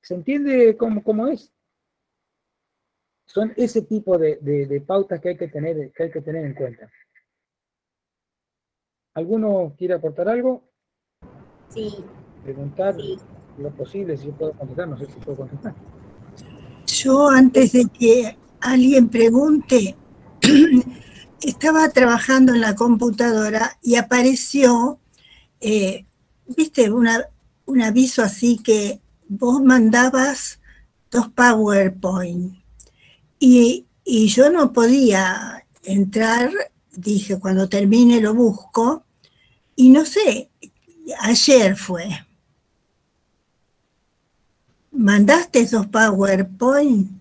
¿Se entiende cómo es? Son ese tipo de pautas que hay que tener en cuenta. ¿Alguno quiere aportar algo? Sí. Preguntar Sí. lo posible, si yo puedo contestar, no sé si puedo contestar. Yo, antes de que alguien pregunte, estaba trabajando en la computadora y apareció, viste, un aviso así que vos mandabas 2 PowerPoint y yo no podía entrar, dije, cuando termine lo busco, y no sé, ayer fue. ¿Mandaste esos PowerPoint?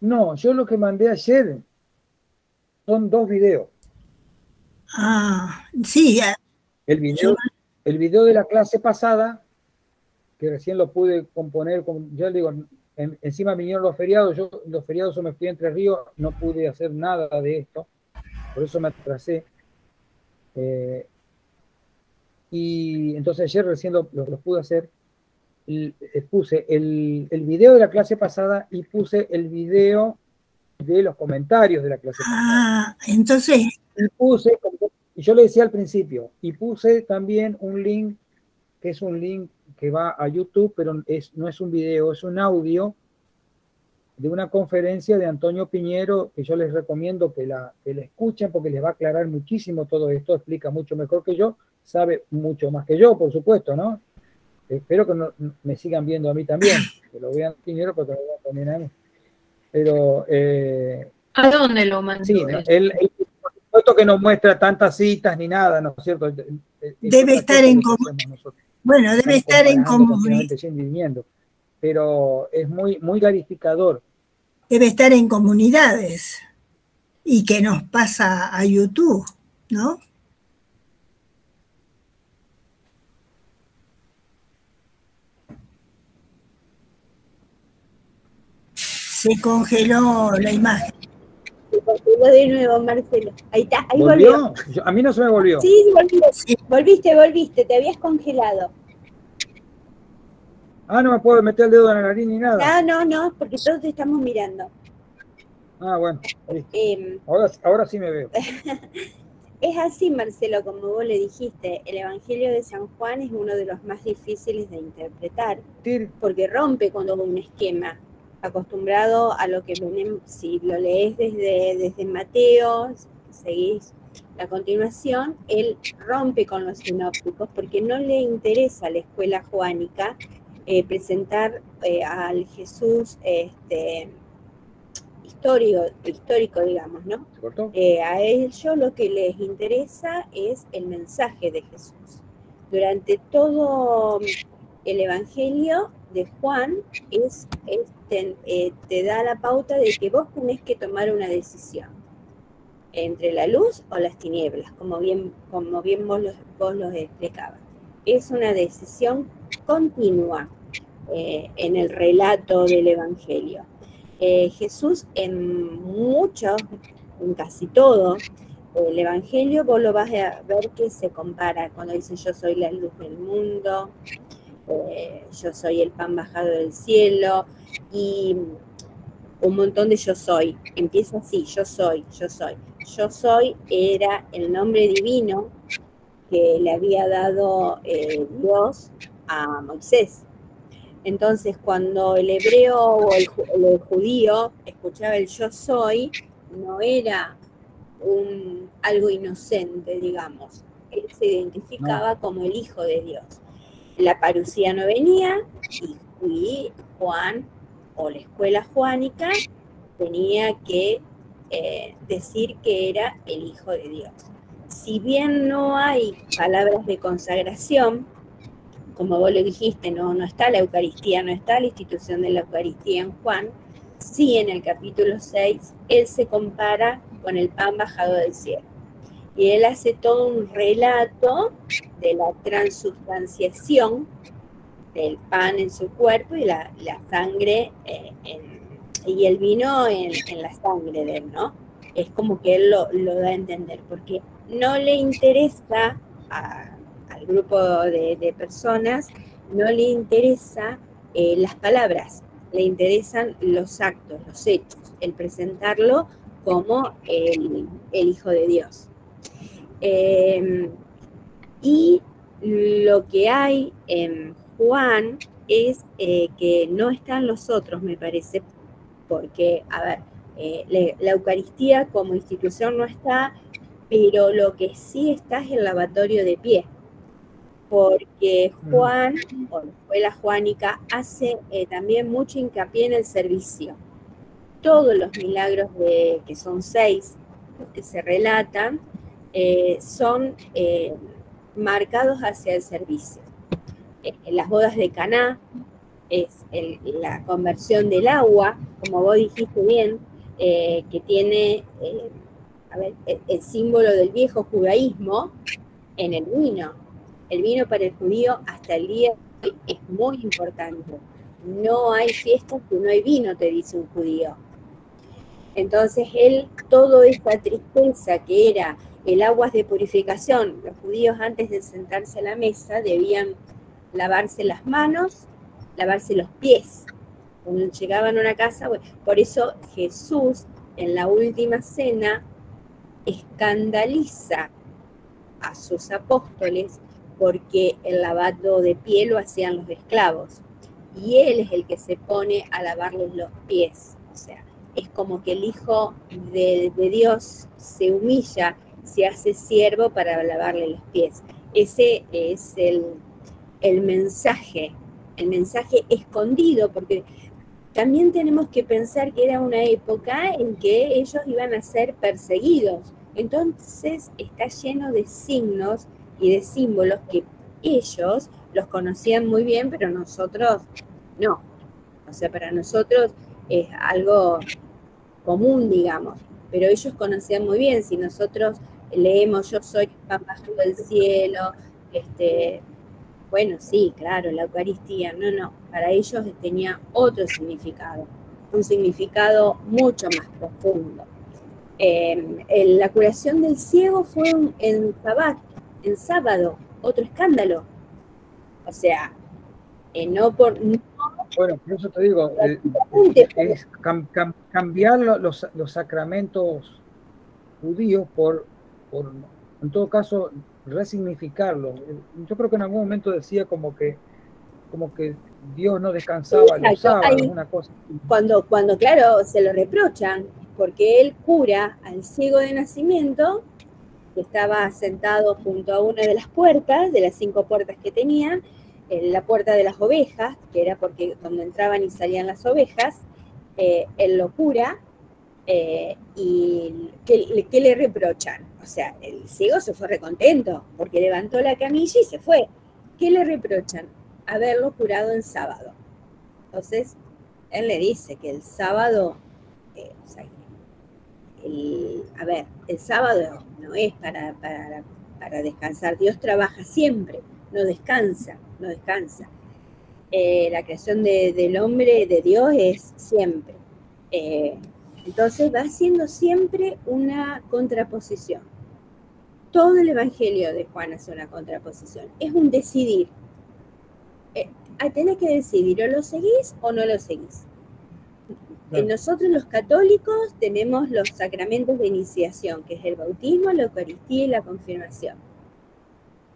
No, yo lo que mandé ayer son 2 videos. Ah, sí. El video de la clase pasada, que recién lo pude componer, yo le digo, encima vinieron los feriados, los feriados yo me fui a Entre Ríos, no pude hacer nada de esto, por eso me atrasé. Y entonces ayer recién lo pude hacer. Puse el video de la clase pasada y puse el video de los comentarios de la clase pasada. Ah, entonces... Y yo le decía al principio, y puse también un link, que es un link que va a YouTube, pero no es un video, es un audio de una conferencia de Antonio Piñero, que yo les recomiendo que la escuchen, porque les va a aclarar muchísimo todo esto, explica mucho mejor que yo, sabe mucho más que yo, por supuesto, ¿no? Espero que me sigan viendo a mí también, que lo vean Piñero, pero que lo vean también a mí. Pero... ¿a dónde lo mandó? Sí, ¿no? Él, por supuesto que no muestra tantas citas ni nada, ¿no es cierto? Debe estar en comunidad. Bueno, debe estar en comunidad. Pero es muy clarificador. Debe estar en comunidades y que nos pasa a YouTube, ¿no? Se congeló la imagen. Se congeló de nuevo, Marcelo. Ahí está, ahí volvió. A mí no se me volvió. Sí, volviste, te habías congelado. Ah, no me puedo meter el dedo en la nariz ni nada. No, porque todos te estamos mirando. Ah, bueno. Ahora sí me veo. Es así, Marcelo, como vos le dijiste, el Evangelio de San Juan es uno de los más difíciles de interpretar, porque rompe con todo un esquema acostumbrado a lo que venimos. Si lo lees desde Mateo, seguís la continuación, él rompe con los sinópticos porque no le interesa a la escuela joánica presentar al Jesús histórico, digamos, ¿no? A ellos lo que les interesa es el mensaje de Jesús. Durante todo el Evangelio de Juan te da la pauta de que vos tenés que tomar una decisión entre la luz o las tinieblas, como bien vos los explicabas. Es una decisión continua en el relato del Evangelio. Jesús en casi todo el Evangelio, vos lo vas a ver que se compara cuando dice yo soy la luz del mundo, yo soy el pan bajado del cielo, y un montón de yo soy. Empieza así, yo soy. Yo soy era el nombre divino que le había dado Dios a Moisés. Entonces, cuando el hebreo o el judío escuchaba el yo soy, no era algo inocente, digamos. Él se identificaba como el hijo de Dios. La parucía no venía y Juan, o la escuela joánica, tenía que decir que era el hijo de Dios. Si bien no hay palabras de consagración, como vos lo dijiste, no está la Eucaristía, no está la institución de la Eucaristía en Juan, sí en el capítulo 6, él se compara con el pan bajado del cielo. Y él hace todo un relato de la transubstanciación del pan en su cuerpo y la sangre y el vino en la sangre de él, ¿no? Es como que él lo da a entender, porque no le interesa al grupo de personas no le interesa las palabras, le interesan los actos, los hechos, el presentarlo como el Hijo de Dios. Y lo que hay en Juan es que no están los otros, me parece, porque, a ver, la Eucaristía como institución no está, pero lo que sí está es el lavatorio de pie, porque Juan, o la escuela juánica, hace también mucho hincapié en el servicio. Todos los milagros, que son 6, los que se relatan, son marcados hacia el servicio. En las bodas de Caná es la conversión del agua, como vos dijiste bien, que tiene el símbolo del viejo judaísmo en el vino. El vino para el judío hasta el día de hoy es muy importante. No hay fiestas que no hay vino, te dice un judío. Entonces toda esta tristeza que era el aguas de purificación, los judíos antes de sentarse a la mesa debían lavarse las manos, lavarse los pies. Cuando llegaban a una casa, bueno, por eso Jesús en la última cena escandaliza a sus apóstoles porque el lavado de pie lo hacían los esclavos y él es el que se pone a lavarles los pies. O sea, es como que el Hijo de Dios se humilla, se hace siervo para lavarle los pies. Ese es el mensaje escondido, porque también tenemos que pensar que era una época en que ellos iban a ser perseguidos. Entonces está lleno de signos y de símbolos que ellos los conocían muy bien, pero nosotros no. O sea, para nosotros es algo común, digamos, pero ellos conocían muy bien. Si nosotros leemos yo soy pan bajando del cielo, bueno, sí, claro, la Eucaristía, no, para ellos tenía otro significado, un significado mucho más profundo. La curación del ciego fue en sábado, otro escándalo. O sea, no por... Bueno, por eso te digo, es cambiar los sacramentos judíos por, en todo caso, resignificarlos. Yo creo que en algún momento decía como que Dios no descansaba los sábados, una cosa. Cuando, claro, se lo reprochan, porque él cura al ciego de nacimiento, que estaba sentado junto a una de las puertas, de las 5 puertas que tenían, la puerta de las ovejas, que era porque cuando entraban y salían las ovejas, él lo cura, y ¿qué le reprochan? O sea, el ciego se fue recontento, porque levantó la camilla y se fue. ¿Qué le reprochan? Haberlo curado en sábado. Entonces, él le dice que el sábado, el sábado no es para descansar. Dios trabaja siempre, no descansa. La creación del hombre, de Dios, es siempre. Entonces va siendo siempre una contraposición. Todo el Evangelio de Juan es una contraposición. Es un decidir. Tenés que decidir, o lo seguís o no lo seguís. Claro. Nosotros los católicos tenemos los sacramentos de iniciación, que es el bautismo, la Eucaristía y la confirmación.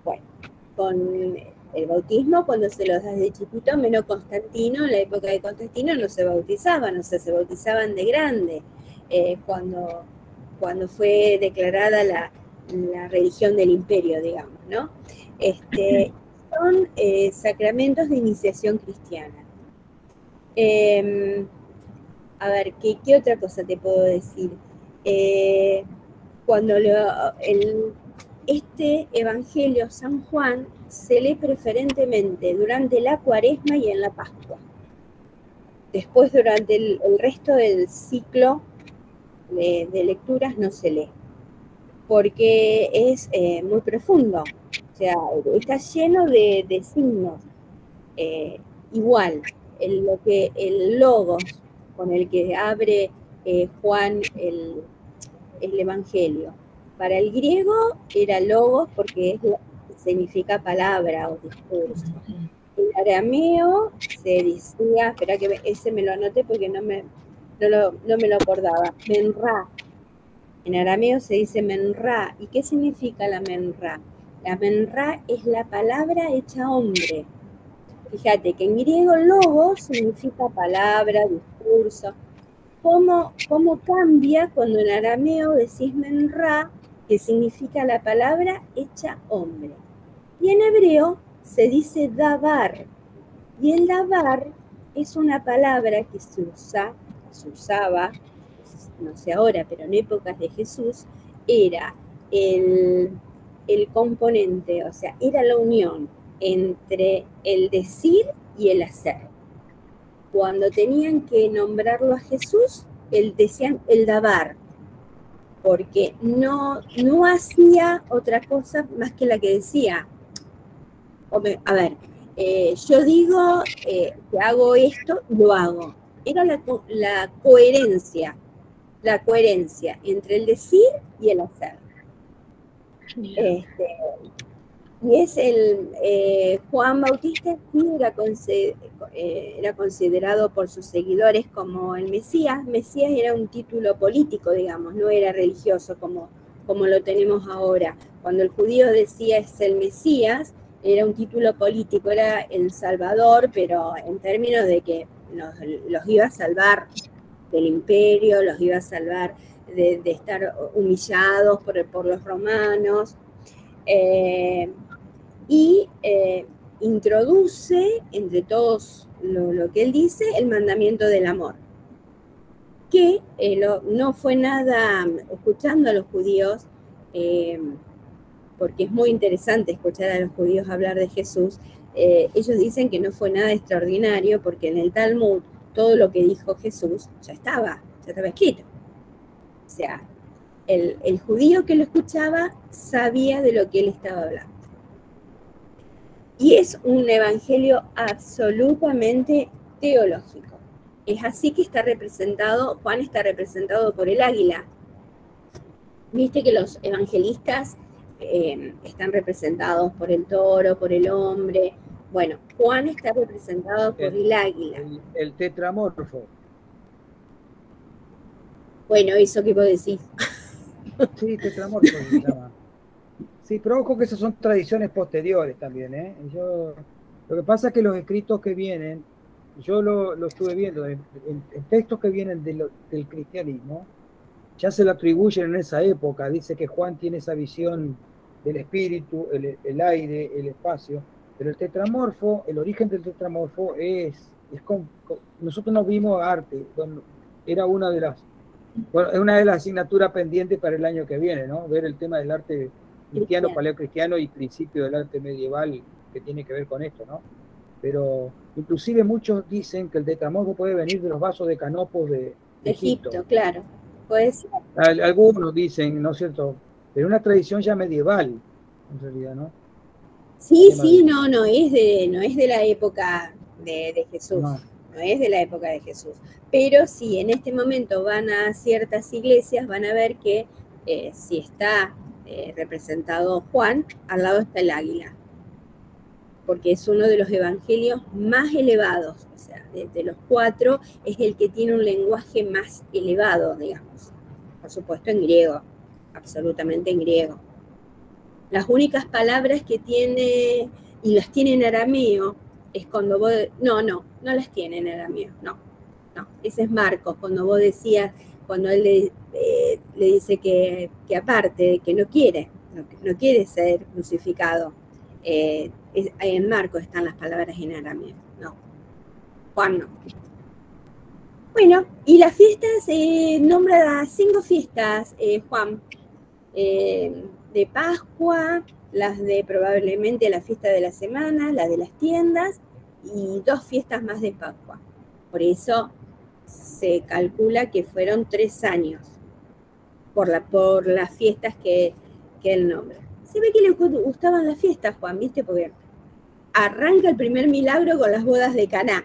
Bueno, con el bautismo, cuando se los das de chiquito, menos Constantino, en la época de Constantino no se bautizaban, o sea, se bautizaban de grande. Cuando fue declarada la religión del imperio, digamos, ¿no? Son sacramentos de iniciación cristiana. A ver, ¿qué otra cosa te puedo decir? Cuando este Evangelio San Juan se lee preferentemente durante la Cuaresma y en la Pascua. Después, durante el resto del ciclo de lecturas no se lee, porque es muy profundo. O sea, está lleno de signos. Igual, el logos con el que abre Juan el Evangelio. Para el griego era logos porque significa palabra o discurso. En arameo se decía, espera que ese me lo anoté porque no me lo acordaba, menra. En arameo se dice menra. ¿Y qué significa la menra? La menra es la palabra hecha hombre. Fíjate que en griego logos significa palabra, discurso. ¿Cómo cambia cuando en arameo decís menra, que significa la palabra hecha hombre? Y en hebreo se dice davar. Y el davar es una palabra que se usaba, no sé ahora, pero en épocas de Jesús, era el componente, o sea, era la unión entre el decir y el hacer. Cuando tenían que nombrarlo a Jesús, decían el davar, porque no hacía otra cosa más que la que decía. A ver, yo digo que hago esto, lo hago. Era la coherencia entre el decir y el hacer. Y es Juan Bautista sí era considerado por sus seguidores como el Mesías. Mesías era un título político, digamos, no era religioso como lo tenemos ahora. Cuando el judío decía es el Mesías, era un título político, era el Salvador, pero en términos de que los iba a salvar del imperio, los iba a salvar de estar humillados por los romanos. Introduce, entre todos lo que él dice, el mandamiento del amor, que no fue nada, escuchando a los judíos, porque es muy interesante escuchar a los judíos hablar de Jesús, ellos dicen que no fue nada extraordinario, porque en el Talmud todo lo que dijo Jesús ya estaba escrito. O sea, el judío que lo escuchaba sabía de lo que él estaba hablando. Y es un evangelio absolutamente teológico. Es así que está representado, Juan está representado por el águila. Viste que los evangelistas están representados por el toro, por el hombre. Bueno, Juan está representado por el águila. El tetramorfo. Bueno, eso que vos decís. Sí, tetramorfo se llama. Sí, pero ojo que esas son tradiciones posteriores también, ¿eh? Lo que pasa es que los escritos que vienen, yo lo estuve viendo, en textos que vienen del cristianismo, ya se lo atribuyen en esa época. Dice que Juan tiene esa visión del espíritu, el aire, el espacio, pero el tetramorfo, el origen del tetramorfo nosotros nos vimos arte, era una de las asignaturas pendientes para el año que viene, ¿no? Ver el tema del arte cristiano, paleocristiano y principio del arte medieval que tiene que ver con esto, ¿no? Pero inclusive muchos dicen que el tetramorfo puede venir de los vasos de canopos de Egipto. Claro, puede ser. Algunos dicen, ¿no es cierto? Pero una tradición ya medieval, en realidad, ¿no? Sí, no es de la época de Jesús. No es de la época de Jesús. Pero si en este momento van a ciertas iglesias, van a ver que si está representado Juan, al lado está el águila, porque es uno de los evangelios más elevados, o sea, de los 4 es el que tiene un lenguaje más elevado, digamos, por supuesto en griego, absolutamente en griego. Las únicas palabras que tiene, y las tiene en arameo, es cuando vos, no las tiene en arameo, no, ese es Marcos, cuando vos decías, cuando él le dice que aparte de que no quiere ser crucificado, en Marcos están las palabras en arameo, no, Juan no. Bueno, y las fiestas, nombra 5 fiestas, Juan, de Pascua, las de probablemente la fiesta de la semana, la de las tiendas, y 2 fiestas más de Pascua. Por eso se calcula que fueron 3 años por las fiestas que él nombra. Se ve que le gustaban las fiestas, Juan, ¿viste? Porque arranca el primer milagro con las bodas de Caná.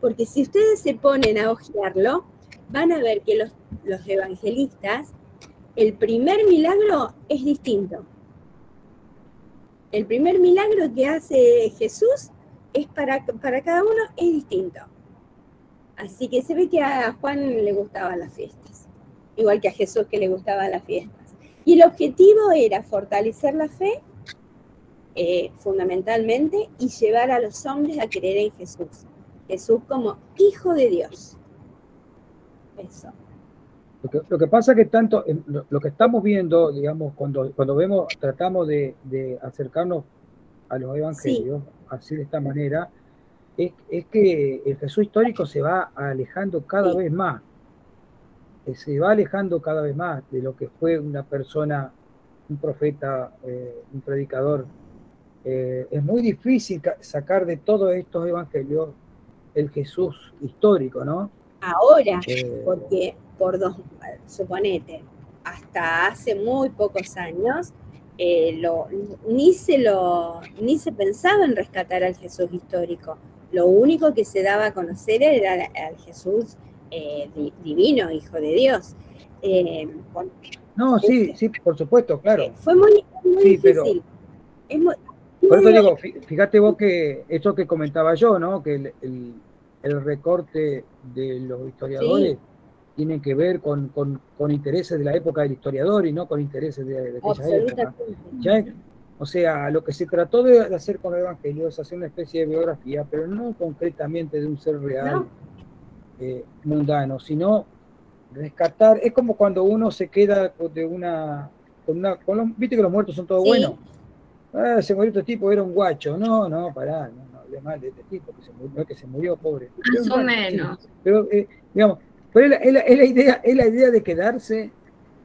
Porque si ustedes se ponen a hojearlo, van a ver que los evangelistas, el primer milagro es distinto. El primer milagro que hace Jesús es para cada uno es distinto. Así que se ve que a Juan le gustaban las fiestas, igual que a Jesús que le gustaban las fiestas. Y el objetivo era fortalecer la fe, fundamentalmente, y llevar a los hombres a creer en Jesús. Jesús como Hijo de Dios. Eso. Lo que pasa es que tanto, lo que estamos viendo, digamos, cuando tratamos de acercarnos a los evangelios, así de esta manera, es que el Jesús histórico se va alejando cada vez más. Se va alejando cada vez más de lo que fue una persona, un profeta, un predicador. Es muy difícil sacar de todos estos evangelios el Jesús histórico, ¿no? Ahora, porque suponete, hasta hace muy pocos años, ni se pensaba en rescatar al Jesús histórico. Lo único que se daba a conocer era al Jesús divino, Hijo de Dios. No, sí, por supuesto, claro. Fue muy difícil. Por eso digo, fíjate vos que esto que comentaba yo, ¿no? Que el recorte de los historiadores tiene que ver con intereses de la época del historiador y no con intereses de aquella época. O sea, lo que se trató de hacer con el Evangelio es hacer una especie de biografía, pero no concretamente de un ser real, mundano, sino rescatar. Es como cuando uno se queda viste que los muertos son todos buenos. Se murió este tipo, era un guacho. No, pará, no hablé mal de este tipo, que se murió, pobre. Más o menos. Sí, pero, digamos, es la idea de quedarse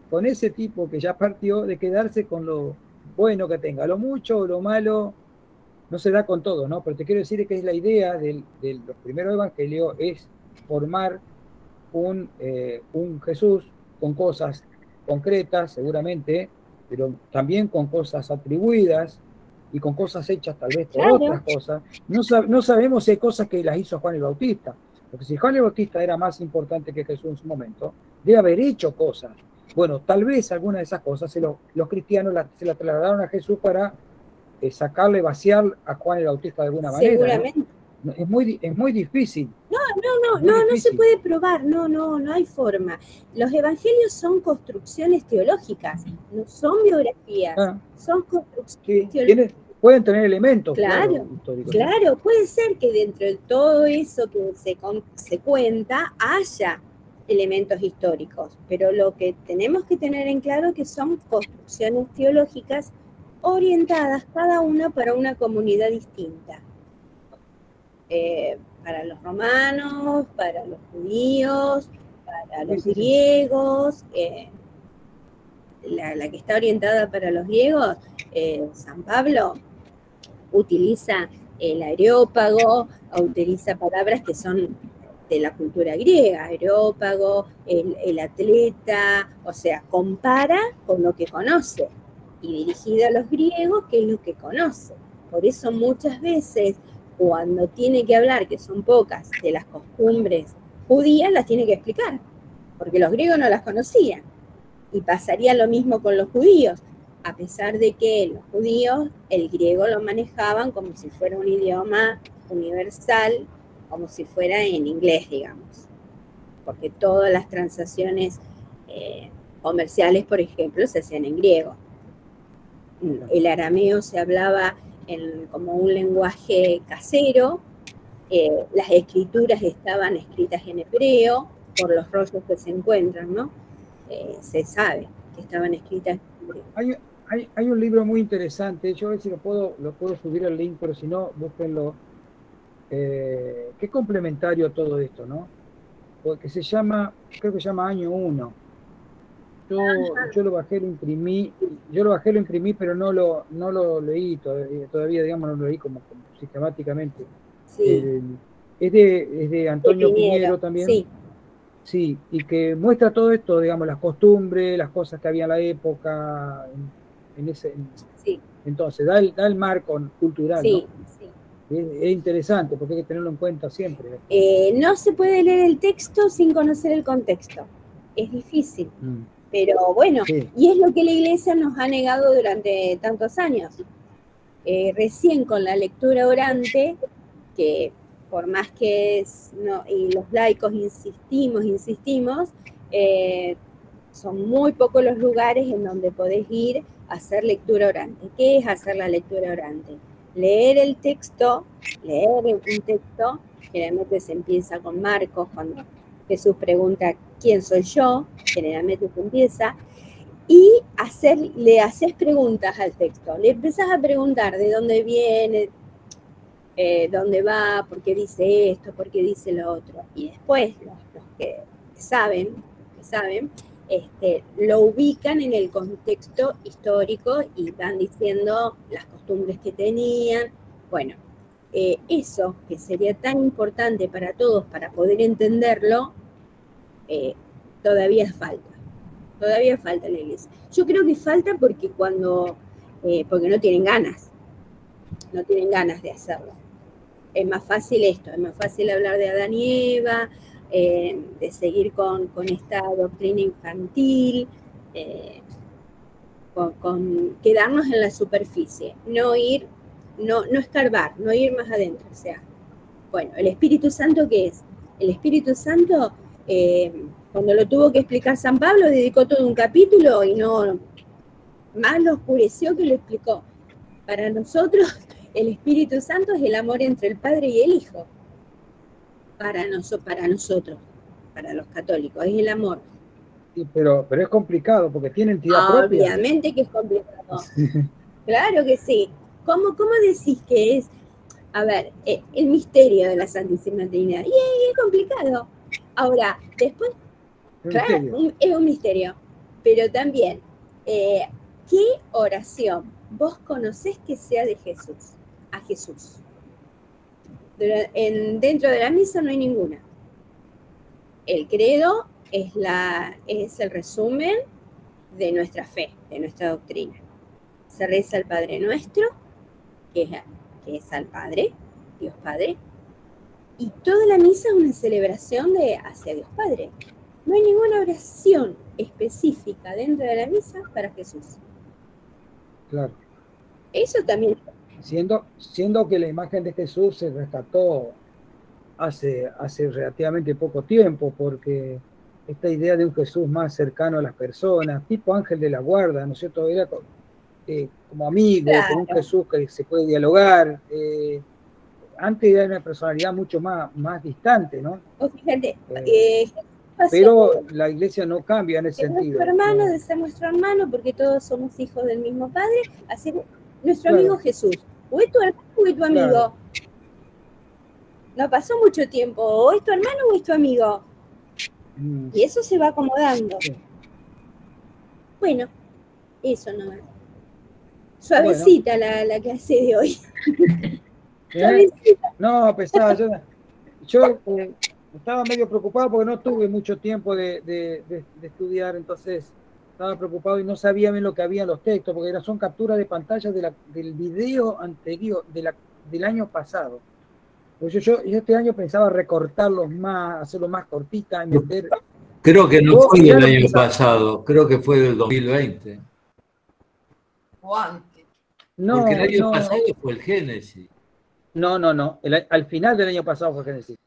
con ese tipo que ya partió, de quedarse con lo bueno que tenga. Lo mucho o lo malo no se da con todo, ¿no? Pero te quiero decir que es la idea de los primeros evangelios, es formar un Jesús con cosas concretas, seguramente, pero también con cosas atribuidas y con cosas hechas tal vez por otras cosas. No sabemos si hay cosas que las hizo Juan el Bautista, porque si Juan el Bautista era más importante que Jesús en su momento, debe haber hecho cosas. Bueno, tal vez algunas de esas cosas los cristianos se las trasladaron a Jesús para sacarle, vaciar a Juan el Bautista de alguna manera. Seguramente. ¿No? Es muy difícil. No se puede probar, no hay forma. Los evangelios son construcciones teológicas, no son biografías, son construcciones teológicas. Pueden tener elementos. Claro, puede ser que dentro de todo eso que se cuenta haya elementos históricos, pero lo que tenemos que tener en claro es que son construcciones teológicas orientadas cada una para una comunidad distinta. Para los romanos, para los judíos, para los griegos, la que está orientada para los griegos, San Pablo, utiliza el areópago, utiliza palabras que son de la cultura griega, areópago, el atleta, o sea, compara con lo que conoce, y dirigida a los griegos, que es lo que conoce. Por eso muchas veces, cuando tiene que hablar, que son pocas, de las costumbres judías, las tiene que explicar, porque los griegos no las conocían. Y pasaría lo mismo con los judíos, a pesar de que los judíos el griego lo manejaban como si fuera un idioma universal, como si fuera en inglés, digamos. Porque todas las transacciones comerciales, por ejemplo, se hacían en griego. El arameo se hablaba como un lenguaje casero, las escrituras estaban escritas en hebreo, por los rollos que se encuentran, ¿no? Se sabe que estaban escritas en hebreo. Hay un libro muy interesante, yo a ver si lo puedo subir el link, pero si no, búsquenlo, que es complementario a todo esto, ¿no? Porque creo que se llama Año 1. Yo lo bajé, lo imprimí, pero no lo leí todavía, digamos, no lo leí como sistemáticamente. Sí. Es de Antonio Piñero también. Sí, y que muestra todo esto, digamos, las costumbres, las cosas que había en la época, entonces, da el marco cultural, ¿no? Es interesante, porque hay que tenerlo en cuenta siempre. No se puede leer el texto sin conocer el contexto, es difícil. Pero bueno, y es lo que la Iglesia nos ha negado durante tantos años. Recién con la lectura orante que por más que y los laicos insistimos, son muy pocos los lugares en donde podés ir a hacer lectura orante. ¿Qué es hacer la lectura orante? Leer un texto, generalmente se empieza con Marcos, cuando Jesús pregunta ¿quién soy yo? Generalmente se empieza, y le haces preguntas al texto, le empezás a preguntar de dónde viene, dónde va, por qué dice esto, por qué dice lo otro, y después los que saben, lo ubican en el contexto histórico y van diciendo las costumbres que tenían. Bueno, eso que sería tan importante para todos para poder entenderlo, todavía falta en la iglesia. Yo creo que falta porque porque no tienen ganas de hacerlo. Es más fácil es más fácil hablar de Adán y Eva, de seguir con esta doctrina infantil, con quedarnos en la superficie, no escarbar, no ir más adentro. O sea, bueno, ¿el Espíritu Santo qué es? El Espíritu Santo, cuando lo tuvo que explicar San Pablo, dedicó todo un capítulo y más lo oscureció que lo explicó. Para nosotros, el Espíritu Santo es el amor entre el Padre y el Hijo. Para nosotros, para los católicos, es el amor. Sí, pero es complicado porque tiene entidad propia. Obviamente que es complicado. Claro que sí. ¿Cómo decís que es? A ver, el misterio de la Santísima Trinidad. Y es complicado. Ahora, después, claro, es un misterio. Pero también, ¿qué oración vos conocés que sea de Jesús? A Jesús. Dentro de la misa no hay ninguna. El credo es el resumen de nuestra fe, de nuestra doctrina. Se reza el Padre Nuestro, que es al Padre, Dios Padre, y toda la misa es una celebración hacia Dios Padre. No hay ninguna oración específica dentro de la misa para Jesús. Claro. Eso también. Siendo que la imagen de Jesús se rescató hace relativamente poco tiempo, porque esta idea de un Jesús más cercano a las personas, tipo ángel de la guarda, ¿no es cierto? Era como amigo, claro, con un Jesús que se puede dialogar. Antes era una personalidad mucho más distante, ¿no? Fíjate, pero la iglesia no cambia en ese sentido. Nuestro hermano, de ser nuestro hermano, porque todos somos hijos del mismo Padre, así nuestro amigo Jesús. O es tu hermano o es tu amigo. Claro. No pasó mucho tiempo, o es tu hermano o es tu amigo. Y eso se va acomodando. Sí. Bueno, eso no es. Suavecita la clase de hoy. Suavecita. No, pesada. Yo estaba medio preocupado porque no tuve mucho tiempo de estudiar, entonces estaba preocupado y no sabía bien lo que había en los textos, porque son capturas de pantalla del video anterior, del año pasado. Pues yo este año pensaba recortarlos más, hacerlo más cortita, meter... Creo que no fue del año pasado, creo que fue del 2020. O antes. No, porque el año pasado fue el Génesis. No. Al final del año pasado fue Génesis.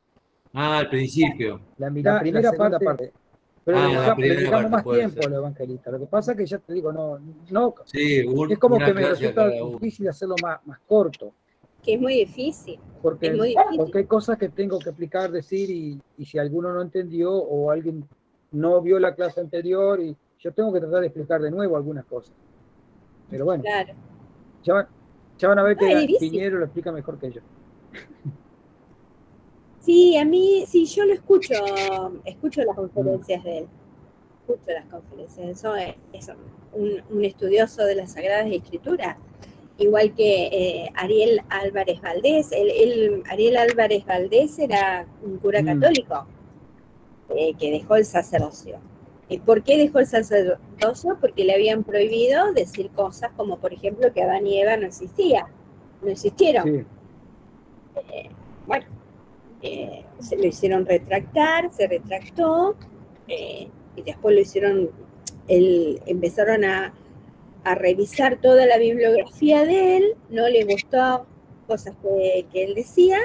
Ah, al principio. La primera parte. Pero le dedicamos más tiempo a los evangelistas. Lo que pasa es que ya te digo, no sí, es como que me resulta difícil hacerlo más corto. Que es muy difícil. Porque hay cosas que tengo que explicar, decir, y si alguno no entendió o alguien no vio la clase anterior, y yo tengo que tratar de explicar de nuevo algunas cosas. Pero bueno, claro. Ya van a ver que Piñero lo explica mejor que yo. Sí, a mí, sí, yo lo escucho las conferencias de él. Escucho las conferencias. Eso es un estudioso de las Sagradas Escrituras. Igual que Ariel Álvarez Valdés. Ariel Álvarez Valdés era un cura católico que dejó el sacerdocio. ¿Por qué dejó el sacerdocio? Porque le habían prohibido decir cosas como, por ejemplo, que Adán y Eva no existían. No existieron. Sí. Bueno, se lo hicieron retractar, se retractó, y después lo hicieron, empezaron a revisar toda la bibliografía de él, no le gustó cosas que él decía,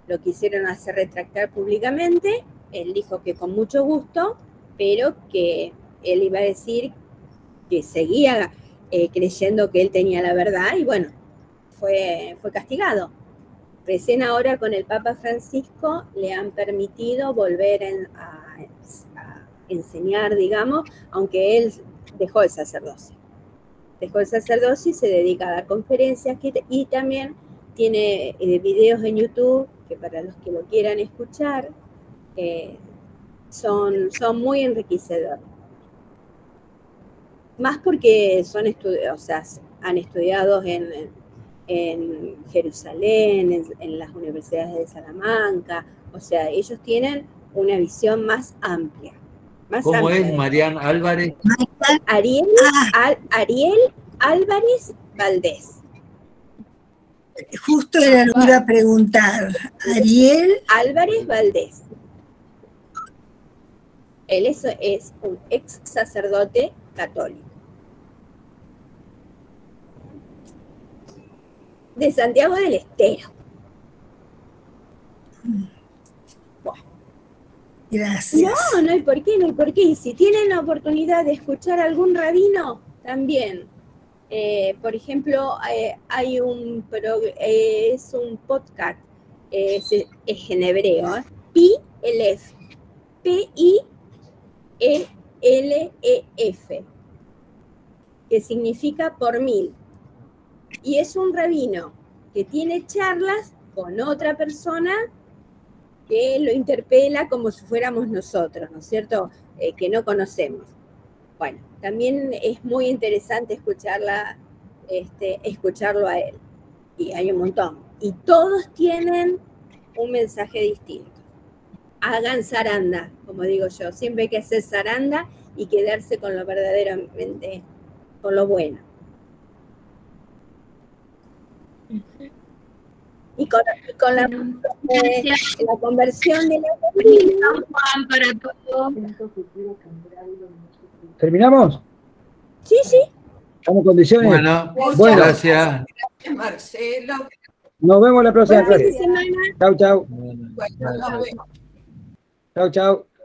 lo quisieron hacer retractar públicamente. Él dijo que con mucho gusto, pero que él iba a decir que seguía creyendo que él tenía la verdad, y bueno, fue castigado. Recién ahora con el Papa Francisco le han permitido volver a enseñar, digamos, aunque él dejó el sacerdocio. Dejó el sacerdocio y se dedica a dar conferencias, y también tiene videos en YouTube que para los que lo quieran escuchar son muy enriquecedores. Más porque han estudiado en Jerusalén, en las universidades de Salamanca, o sea, ellos tienen una visión más amplia. ¿Cómo es, Marian Álvarez? Ariel Álvarez Valdés. Justo era lo que iba a preguntar. Ariel Álvarez Valdés. Él es un ex sacerdote católico. De Santiago del Estero. Bueno. Gracias. No hay por qué, no hay por qué. Y si tienen la oportunidad de escuchar a algún rabino, también. Por ejemplo, hay es un podcast, es en hebreo, PILF, PILEF, que significa por mil. Y es un rabino que tiene charlas con otra persona que lo interpela como si fuéramos nosotros, ¿no es cierto? Que no conocemos. Bueno, también es muy interesante escucharlo a él. Y hay un montón. Y todos tienen un mensaje distinto. Hagan zaranda, como digo yo. Siempre hay que hacer zaranda y quedarse con lo verdaderamente, con lo bueno. Y con la conversión de la Juan, para todo. ¿Terminamos? Sí. ¿Estamos en condiciones? Bueno, Bueno. Gracias. Gracias, Marcelo. Nos vemos la próxima Buen fin de clase. semana. Chau, chau. Bueno, nos vemos. Chau, chau.